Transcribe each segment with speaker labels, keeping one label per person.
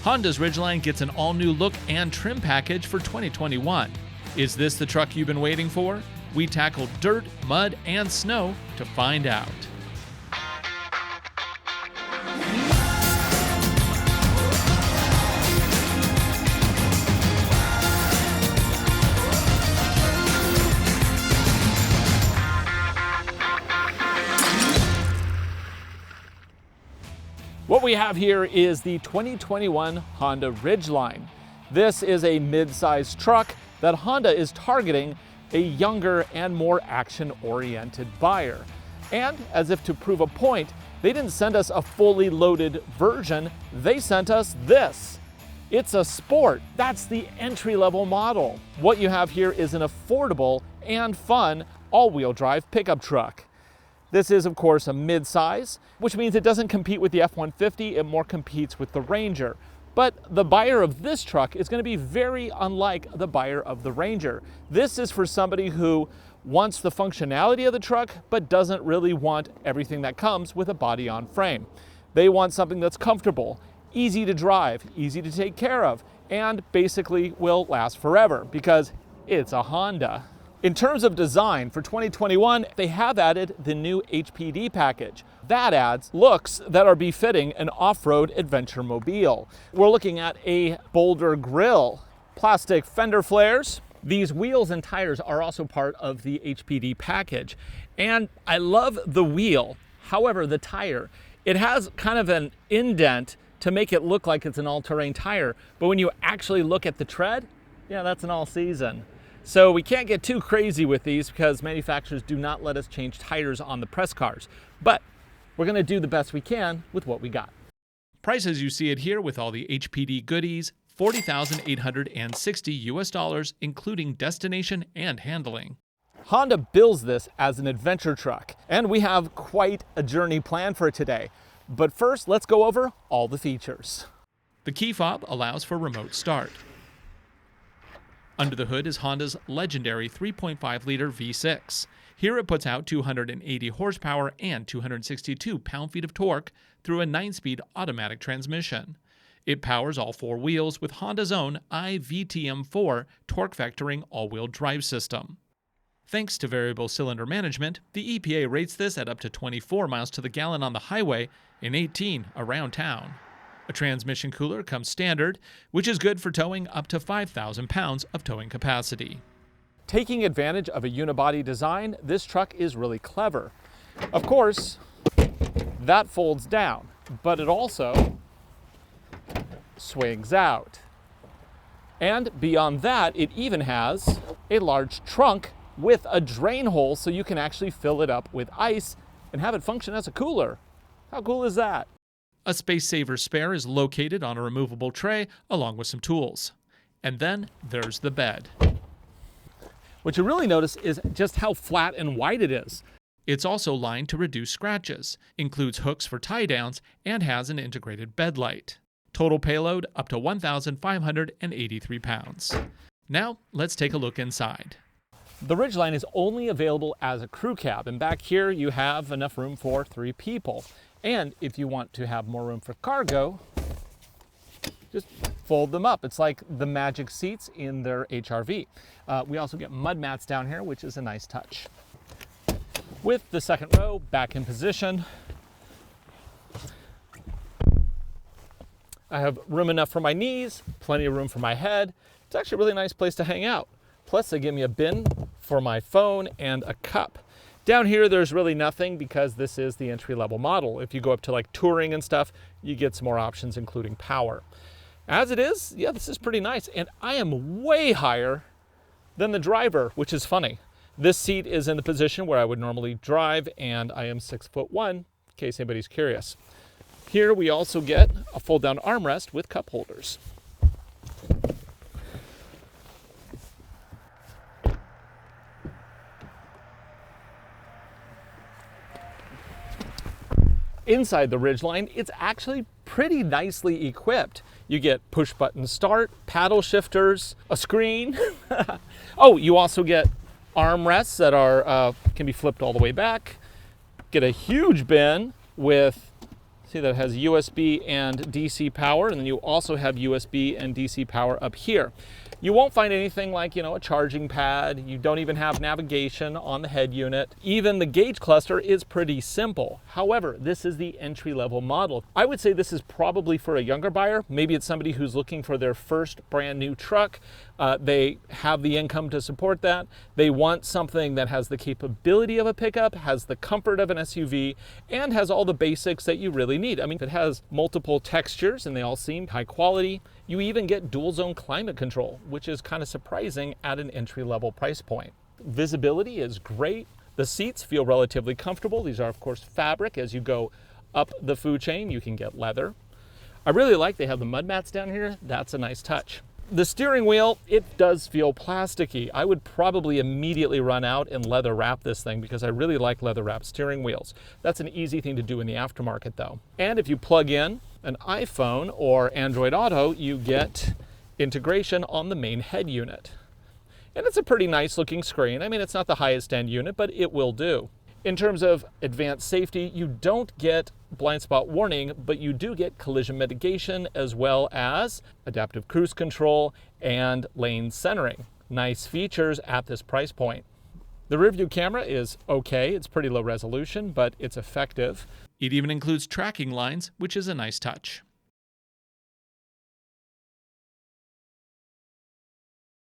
Speaker 1: Honda's Ridgeline gets an all-new look and trim package for 2021. Is this the truck you've been waiting for? We tackle dirt, mud, and snow to find out. What we have here is the 2021 Honda Ridgeline. This is a mid-sized truck that Honda is targeting a younger and more action-oriented buyer. And as if to prove a point, they didn't send us a fully loaded version, they sent us this. It's a Sport. That's the entry-level model. What you have here is an affordable and fun all-wheel drive pickup truck. This is, of course, a mid-size, which means it doesn't compete with the F-150, it more competes with the Ranger. But the buyer of this truck is going to be very unlike the buyer of the Ranger. This is for somebody who wants the functionality of the truck, but doesn't really want everything that comes with a body-on-frame. They want something that's comfortable, easy to drive, easy to take care of, and basically will last forever because it's a Honda. In terms of design, for 2021, they have added the new HPD package. That adds looks that are befitting an off-road adventure mobile. We're looking at a Boulder grille, plastic fender flares. These wheels and tires are also part of the HPD package. And I love the wheel. However, the tire, it has kind of an indent to make it look like it's an all-terrain tire. But when you actually look at the tread, yeah, that's an all-season. So we can't get too crazy with these because manufacturers do not let us change tires on the press cars. But we're going to do the best we can with what we got. Price as you see it here with all the HPD goodies, $40,860 US, including destination and handling. Honda bills this as an adventure truck, and we have quite a journey planned for it today. But first, let's go over all the features. The key fob allows for remote start. Under the hood is Honda's legendary 3.5-liter V6. Here it puts out 280 horsepower and 262 pound-feet of torque through a 9-speed automatic transmission. It powers all four wheels with Honda's own iVTM4 torque-vectoring all-wheel drive system. Thanks to variable cylinder management, the EPA rates this at up to 24 miles to the gallon on the highway and 18 around town. A transmission cooler comes standard, which is good for towing up to 5,000 pounds of towing capacity. Taking advantage of a unibody design, this truck is really clever. Of course, that folds down, but it also swings out. And beyond that, it even has a large trunk with a drain hole so you can actually fill it up with ice and have it function as a cooler. How cool is that? A space saver spare is located on a removable tray along with some tools. And then there's the bed. What you really notice is just how flat and wide it is. It's also lined to reduce scratches, includes hooks for tie downs, and has an integrated bed light. Total payload up to 1,583 pounds. Now let's take a look inside. The Ridgeline is only available as a crew cab, and back here you have enough room for 3 people. And if you want to have more room for cargo, just fold them up. It's like the magic seats in their HR-V. We also get mud mats down here, which is a nice touch. With the second row back in position, I have room enough for my knees, plenty of room for my head. It's actually a really nice place to hang out. Plus they give me a bin for my phone and a cup. Down here, there's really nothing because this is the entry-level model. If you go up to like touring and stuff, you get some more options, including power. As it is, yeah, this is pretty nice. And I am way higher than the driver, which is funny. This seat is in the position where I would normally drive, and I am 6'1", in case anybody's curious. Here we also get a fold-down armrest with cup holders. Inside the Ridgeline, it's actually pretty nicely equipped. You get push-button start, paddle shifters, a screen. Oh, you also get armrests that are can be flipped all the way back. Get a huge bin with See that it has USB and DC power, and then you also have USB and DC power up here. You won't find anything like, a charging pad. You don't even have navigation on the head unit. Even the gauge cluster is pretty simple. However, this is the entry-level model. I would say this is probably for a younger buyer. Maybe it's somebody who's looking for their first brand new truck. They have the income to support that. They want something that has the capability of a pickup, has the comfort of an SUV, and has all the basics that you really need. I mean, it has multiple textures and they all seem high quality. You even get dual zone climate control, which is kind of surprising at an entry-level price point. Visibility is great. The seats feel relatively comfortable. These are, of course, fabric. As you go up the food chain, you can get leather. I really like they have the mud mats down here. That's a nice touch. The steering wheel, it does feel plasticky. I would probably immediately run out and leather wrap this thing because I really like leather wrap steering wheels. That's an easy thing to do in the aftermarket though. And if you plug in an iPhone or Android Auto, you get integration on the main head unit. And it's a pretty nice looking screen. I mean, it's not the highest end unit, but it will do. In terms of advanced safety, you don't get blind spot warning, but you do get collision mitigation as well as adaptive cruise control and lane centering. Nice features at this price point. The rear view camera is okay. It's pretty low resolution, but it's effective. It even includes tracking lines, which is a nice touch.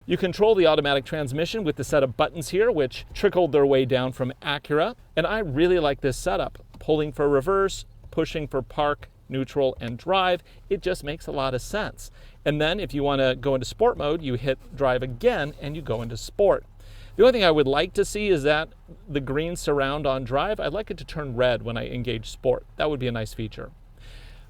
Speaker 1: You control the automatic transmission with the set of buttons here, which trickled their way down from Acura. And I really like this setup. Pulling for reverse, pushing for park, neutral, and drive. It just makes a lot of sense. And then if you want to go into sport mode, you hit drive again and you go into sport. The only thing I would like to see is that the green surround on drive, I'd like it to turn red when I engage sport. That would be a nice feature.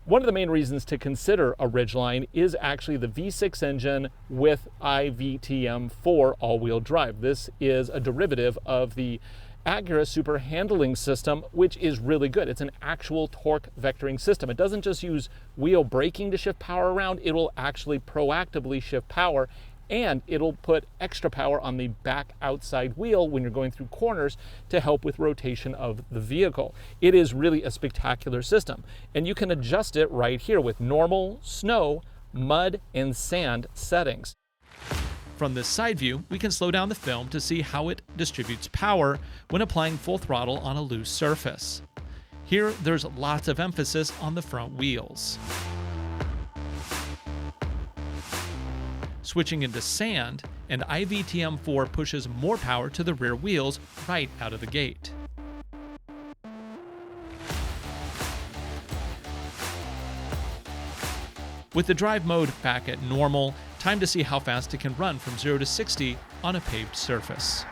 Speaker 1: One of the main reasons to consider a Ridgeline is actually the V6 engine with IVTM4 all-wheel drive. This is a derivative of the Acura Super Handling System, which is really good. It's an actual torque vectoring system. It doesn't just use wheel braking to shift power around, it will actually proactively shift power, and it'll put extra power on the back outside wheel when you're going through corners to help with rotation of the vehicle. It is really a spectacular system, and you can adjust it right here with normal, snow, mud, and sand settings. From this side view, we can slow down the film to see how it distributes power when applying full throttle on a loose surface. Here, there's lots of emphasis on the front wheels. Switching into sand, and IVTM4 pushes more power to the rear wheels right out of the gate. With the drive mode back at normal, time to see how fast it can run from 0 to 60 on a paved surface.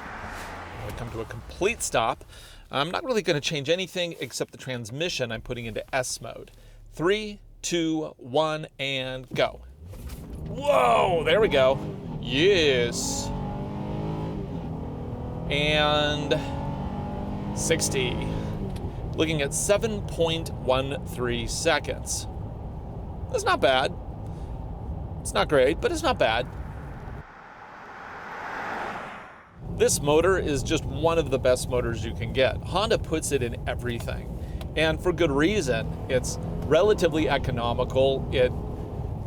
Speaker 1: We come to a complete stop. I'm not really going to change anything except the transmission I'm putting into S mode. 3, 2, 1, and go. Whoa, there we go. Yes. And 60. Looking at 7.13 seconds. That's not bad. It's not great, but it's not bad. This motor is just one of the best motors you can get. Honda puts it in everything, and for good reason. It's relatively economical. It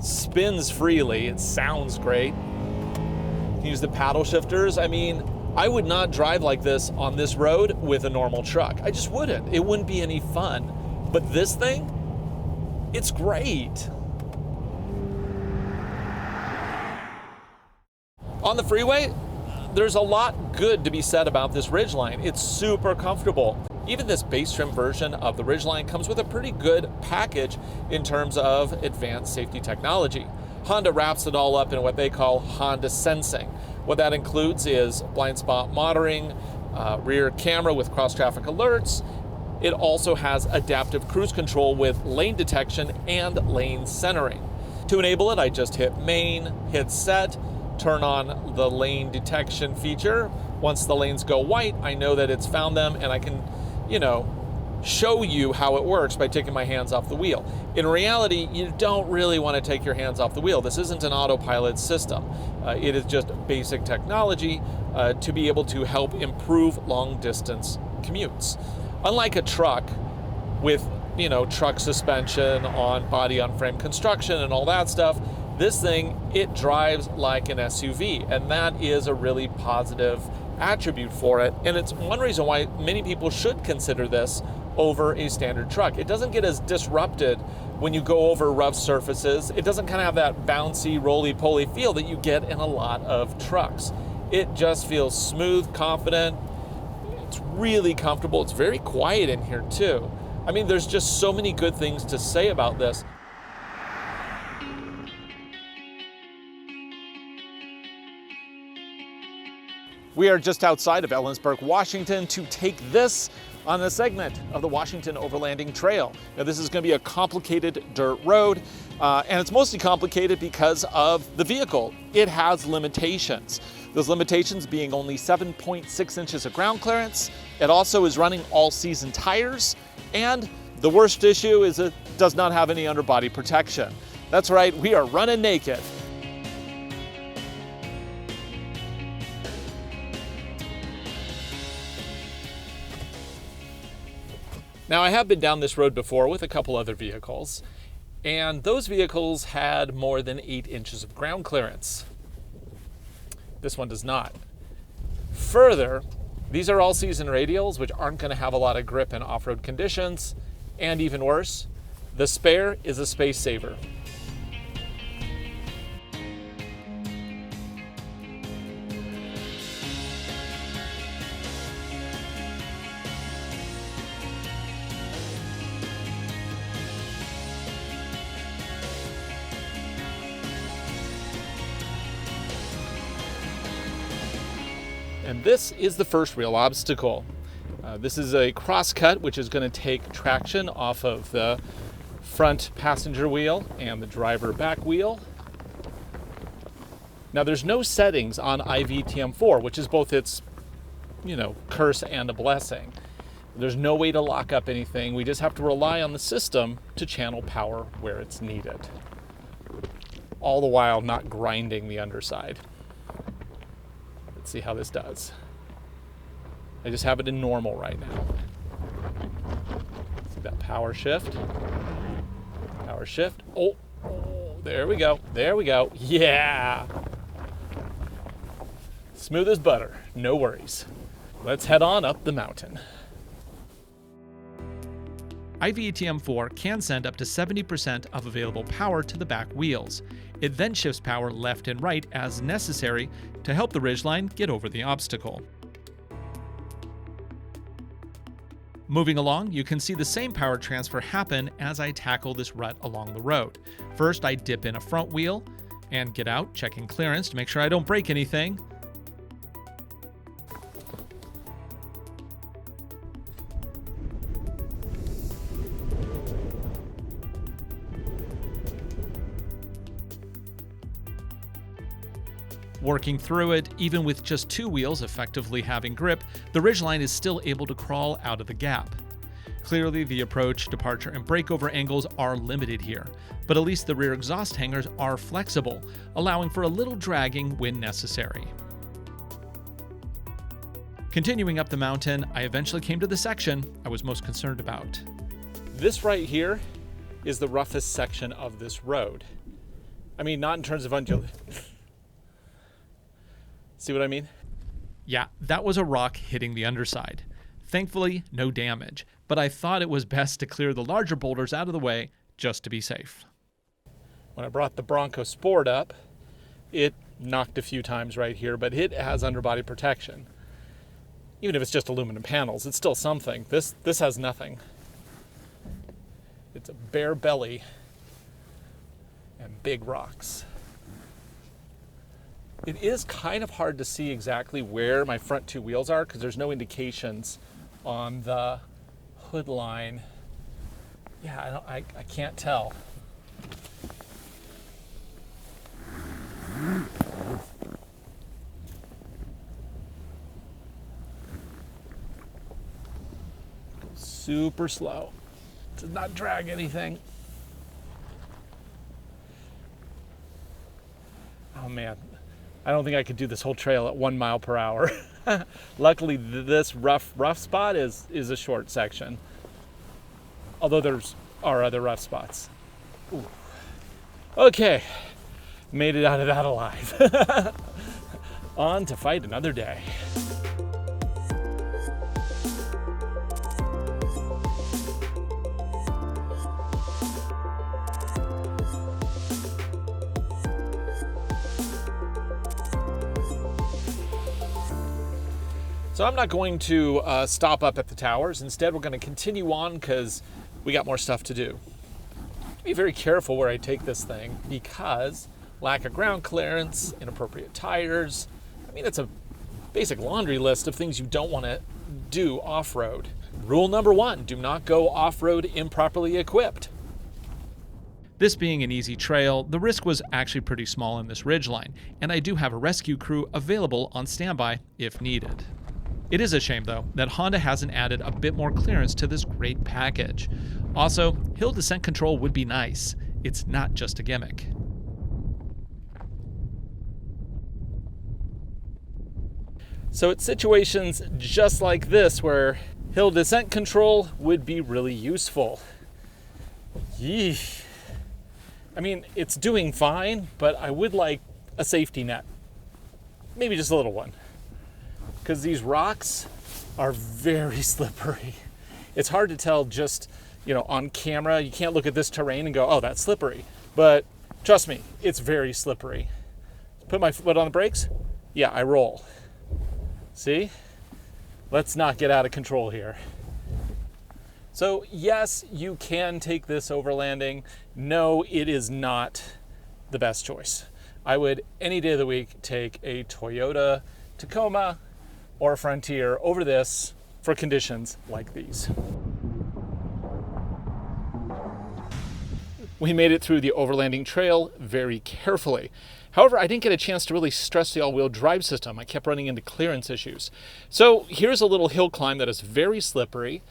Speaker 1: spins freely. It sounds great. You can use the paddle shifters. I mean, I would not drive like this on this road with a normal truck. I just wouldn't. It wouldn't be any fun. But this thing, it's great. On the freeway, there's a lot good to be said about this Ridgeline. It's super comfortable. Even this base trim version of the Ridgeline comes with a pretty good package in terms of advanced safety technology. Honda wraps it all up in what they call Honda Sensing. What that includes is blind spot monitoring, rear camera with cross-traffic alerts. It also has adaptive cruise control with lane detection and lane centering. To enable it, I just hit main, hit set, turn on the lane detection feature. Once the lanes go white, I know that it's found them, and I can, show you how it works by taking my hands off the wheel. In reality, you don't really want to take your hands off the wheel. This isn't an autopilot system. It is just basic technology to be able to help improve long distance commutes. Unlike a truck with truck suspension, on body on frame construction and all that stuff. This thing, it drives like an SUV, and that is a really positive attribute for it. And it's one reason why many people should consider this over a standard truck. It doesn't get as disrupted when you go over rough surfaces. It doesn't kind of have that bouncy, roly-poly feel that you get in a lot of trucks. It just feels smooth, confident. It's really comfortable. It's very quiet in here too. I mean, there's just so many good things to say about this. We are just outside of Ellensburg, Washington, to take this on a segment of the Washington Overland Trail. Now, this is going to be a complicated dirt road, and it's mostly complicated because of the vehicle. It has limitations. Those limitations being only 7.6 inches of ground clearance. It also is running all-season tires, and the worst issue is it does not have any underbody protection. That's right, we are running naked. Now, I have been down this road before with a couple other vehicles, and those vehicles had more than 8 inches of ground clearance. This one does not. Further, these are all-season radials, which aren't going to have a lot of grip in off-road conditions, and even worse, the spare is a space saver. And this is the first real obstacle. This is a crosscut, which is going to take traction off of the front passenger wheel and the driver back wheel. Now, there's no settings on IVTM4, which is both its, curse and a blessing. There's no way to lock up anything. We just have to rely on the system to channel power where it's needed, all the while not grinding the underside. Let's see how this does. I just have it in normal right now. See that power shift? Power shift. Oh, there we go. There we go. Yeah. Smooth as butter. No worries. Let's head on up the mountain. IVTM4 can send up to 70% of available power to the back wheels. It then shifts power left and right as necessary to help the Ridgeline get over the obstacle. Moving along, you can see the same power transfer happen as I tackle this rut along the road. First, I dip in a front wheel and get out, checking clearance to make sure I don't break anything. Working through it, even with just 2 wheels effectively having grip, the Ridgeline is still able to crawl out of the gap. Clearly, the approach, departure, and breakover angles are limited here, but at least the rear exhaust hangers are flexible, allowing for a little dragging when necessary. Continuing up the mountain, I eventually came to the section I was most concerned about. This right here is the roughest section of this road. I mean, not in terms of undulation. See what I mean? Yeah, that was a rock hitting the underside. Thankfully, no damage, but I thought it was best to clear the larger boulders out of the way just to be safe. When I brought the Bronco Sport up, it knocked a few times right here, but it has underbody protection. Even if it's just aluminum panels, it's still something. This has nothing. It's a bare belly and big rocks. It is kind of hard to see exactly where my front 2 wheels are because there's no indications on the hood line. Yeah, I can't tell. Super slow. Does not drag anything. Oh man. I don't think I could do this whole trail at 1 mile per hour. Luckily, this rough spot is a short section. although there's are other rough spots. Ooh. Okay, made it out of that alive. On to fight another day. So I'm not going to stop up at the towers. Instead, we're going to continue on because we got more stuff to do. Be very careful where I take this thing because lack of ground clearance, inappropriate tires. I mean, it's a basic laundry list of things you don't want to do off-road. Rule number 1, do not go off-road improperly equipped. This being an easy trail, the risk was actually pretty small in this Ridgeline, and I do have a rescue crew available on standby if needed. It is a shame, though, that Honda hasn't added a bit more clearance to this great package. Also, hill descent control would be nice. It's not just a gimmick. So it's situations just like this where hill descent control would be really useful. Yeesh. I mean, it's doing fine, but I would like a safety net. Maybe just a little one. Because these rocks are very slippery. It's hard to tell just, on camera. You can't look at this terrain and go, oh, that's slippery. But trust me, it's very slippery. Put my foot on the brakes. Yeah, I roll. See? Let's not get out of control here. So yes, you can take this overlanding. No, it is not the best choice. I would, any day of the week, take a Toyota Tacoma or a Frontier over this for conditions like these. We made it through the overlanding trail very carefully. However, I didn't get a chance to really stress the all-wheel drive system. I kept running into clearance issues. So here's a little hill climb that is very slippery.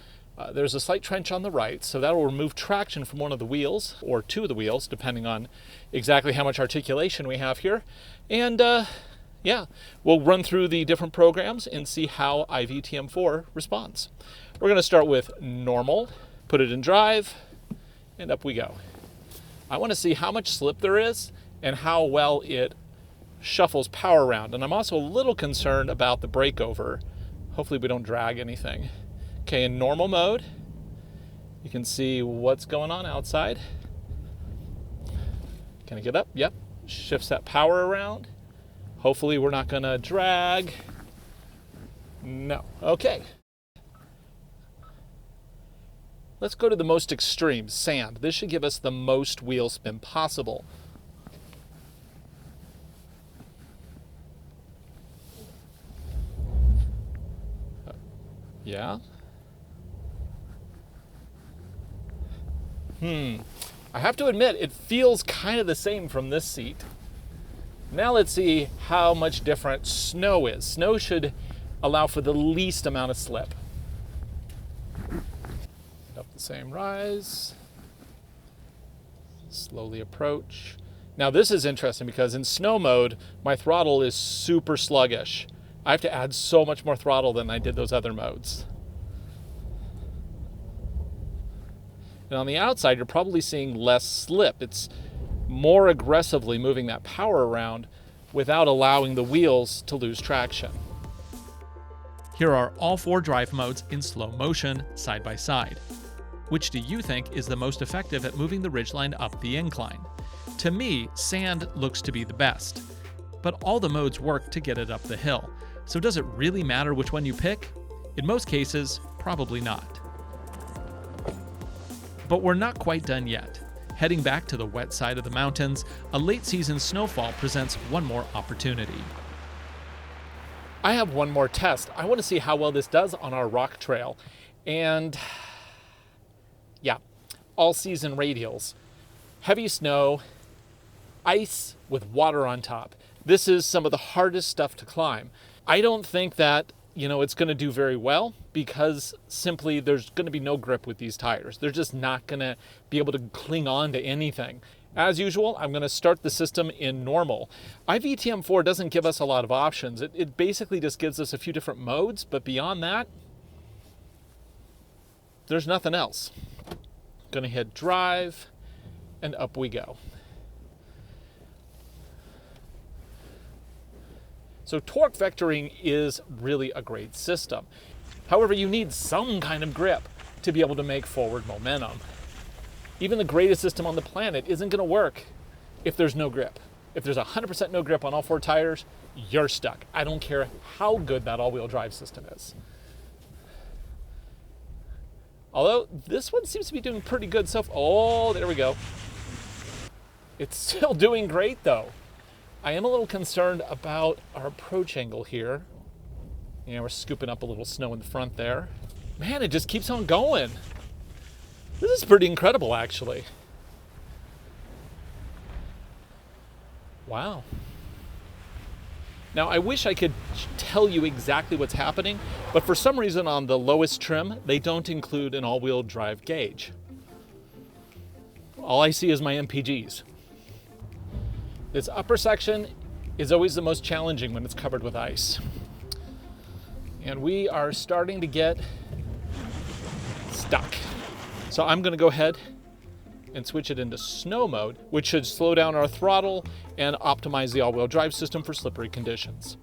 Speaker 1: There's a slight trench on the right, so that will remove traction from one of the wheels, or two of the wheels, depending on exactly how much articulation we have here. And yeah, we'll run through the different programs and see how IVTM4 responds. We're going to start with normal, put it in drive, and up we go. I want to see how much slip there is and how well it shuffles power around. And I'm also a little concerned about the breakover. Hopefully we don't drag anything. Okay, in normal mode, you can see what's going on outside. Can I get up? Yep. Shifts that power around. Hopefully we're not going to drag. No. Okay. Let's go to the most extreme, sand. This should give us the most wheel spin possible. Yeah. I have to admit, it feels kind of the same from this seat. Now let's see how much different snow is. Snow should allow for the least amount of slip. Up the same rise. Slowly approach. Now this is interesting because in snow mode, my throttle is super sluggish. I have to add so much more throttle than I did those other modes. And on the outside, you're probably seeing less slip. It's more aggressively moving that power around without allowing the wheels to lose traction. Here are all 4 drive modes in slow motion, side by side. Which do you think is the most effective at moving the Ridgeline up the incline? To me, sand looks to be the best, but all the modes work to get it up the hill. So does it really matter which one you pick? In most cases, probably not. But we're not quite done yet. Heading back to the wet side of the mountains, a late season snowfall presents one more opportunity. I have one more test. I want to see how well this does on our rock trail. And yeah, all season radials. Heavy snow, ice with water on top. This is some of the hardest stuff to climb. I don't think that it's going to do very well because simply there's going to be no grip with these tires. They're just not going to be able to cling on to anything. As usual, I'm going to start the system in normal. IVTM4 doesn't give us a lot of options. It basically just gives us a few different modes, but beyond that, there's nothing else. Gonna hit drive, and up we go. So torque vectoring is really a great system. However, you need some kind of grip to be able to make forward momentum. Even the greatest system on the planet isn't gonna work if there's no grip. If there's 100% no grip on all 4 tires, you're stuck. I don't care how good that all-wheel drive system is. Although this one seems to be doing pretty good so far. Oh, there we go. It's still doing great though. I am a little concerned about our approach angle here. Yeah, we're scooping up a little snow in the front there. Man, it just keeps on going. This is pretty incredible, actually. Wow. Now, I wish I could tell you exactly what's happening, but for some reason on the lowest trim, they don't include an all-wheel drive gauge. All I see is my MPGs. This upper section is always the most challenging when it's covered with ice. And we are starting to get stuck. So I'm gonna go ahead and switch it into snow mode, which should slow down our throttle and optimize the all-wheel drive system for slippery conditions.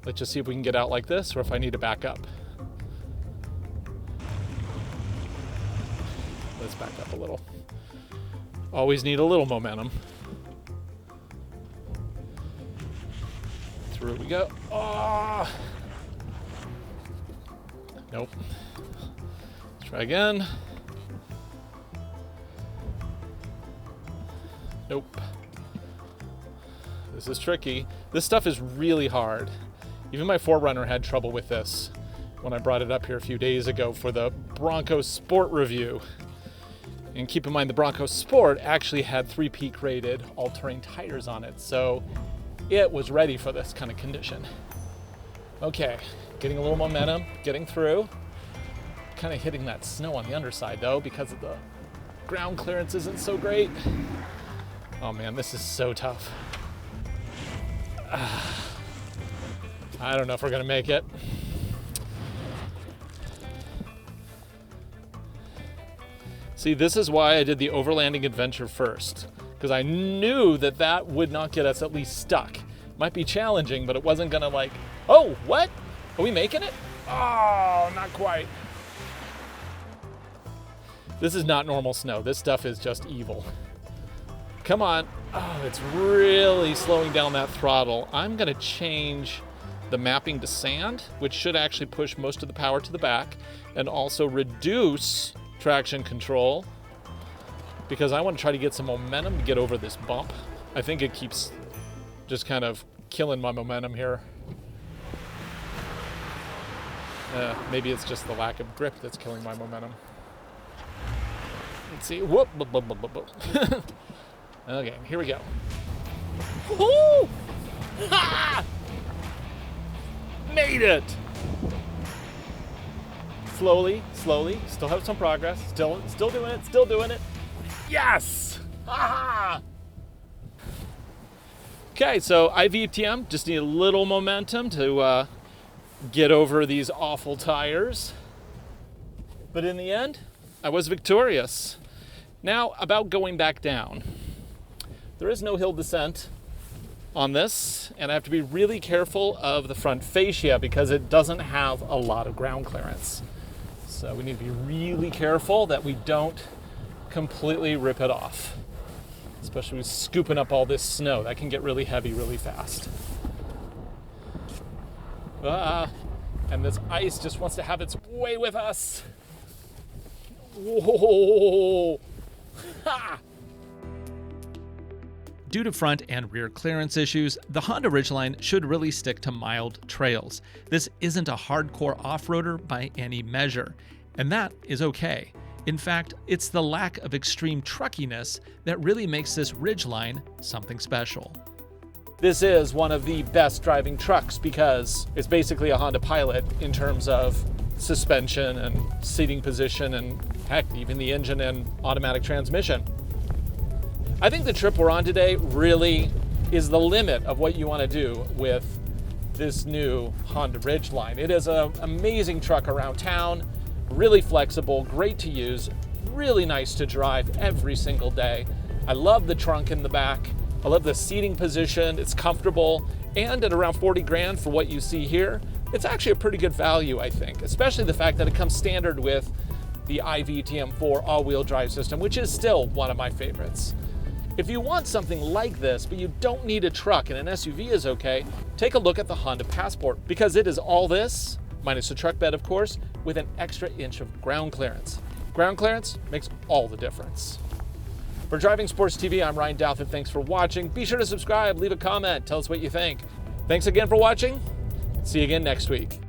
Speaker 1: Let's just see if we can get out like this or if I need to back up. Let's back up a little. Always need a little momentum. Through we go. Oh! Nope. Let's try again. Nope. This is tricky. This stuff is really hard. Even my 4Runner had trouble with this when I brought it up here a few days ago for the Bronco Sport review. And keep in mind the Bronco Sport actually had 3-peak rated all-terrain tires on it, so it was ready for this kind of condition. Okay, getting a little momentum, getting through. Kind of hitting that snow on the underside though because of the ground clearance isn't so great. Oh man, this is so tough. I don't know if we're gonna make it. See, this is why I did the overlanding adventure first, because I knew that that would not get us at least stuck. Might be challenging, but it wasn't gonna like, oh, what? Are we making it? Oh, not quite. This is not normal snow. This stuff is just evil. Come on. Oh, it's really slowing down that throttle. I'm gonna change the mapping to sand, which should actually push most of the power to the back and also reduce traction control because I want to try to get some momentum to get over this bump. I think it keeps just kind of killing my momentum here. Maybe it's just the lack of grip that's killing my momentum. Let's see. Whoop, whoop, whoop, whoop, whoop. Okay, here we go. Woo! Ha! Made it! Slowly, slowly, still have some progress. Still doing it. Yes! Ha! Okay, so IVTM, just need a little momentum to get over these awful tires. But in the end, I was victorious. Now, about going back down. There is no hill descent on this, and I have to be really careful of the front fascia because it doesn't have a lot of ground clearance. So we need to be really careful that we don't completely rip it off, especially with scooping up all this snow. That can get really heavy really fast. And this ice just wants to have its way with us. Whoa! Ha!
Speaker 2: Due to front and rear clearance issues, the Honda Ridgeline should really stick to mild trails. This isn't a hardcore off-roader by any measure, and that is okay. In fact, it's the lack of extreme truckiness that really makes this Ridgeline something special.
Speaker 1: This is one of the best driving trucks because it's basically a Honda Pilot in terms of suspension and seating position and heck, even the engine and automatic transmission. I think the trip we're on today really is the limit of what you want to do with this new Honda Ridgeline. It is an amazing truck around town, really flexible, great to use, really nice to drive every single day. I love the trunk in the back. I love the seating position. It's comfortable, and at around 40 grand for what you see here, it's actually a pretty good value, I think, especially the fact that it comes standard with the iVTM4 all-wheel drive system, which is still one of my favorites. If you want something like this, but you don't need a truck and an SUV is okay, take a look at the Honda Passport, because it is all this, minus the truck bed of course, with an extra inch of ground clearance. Ground clearance makes all the difference. For Driving Sports TV, I'm Ryan Douthit. Thanks for watching. Be sure to subscribe, leave a comment, tell us what you think. Thanks again for watching. See you again next week.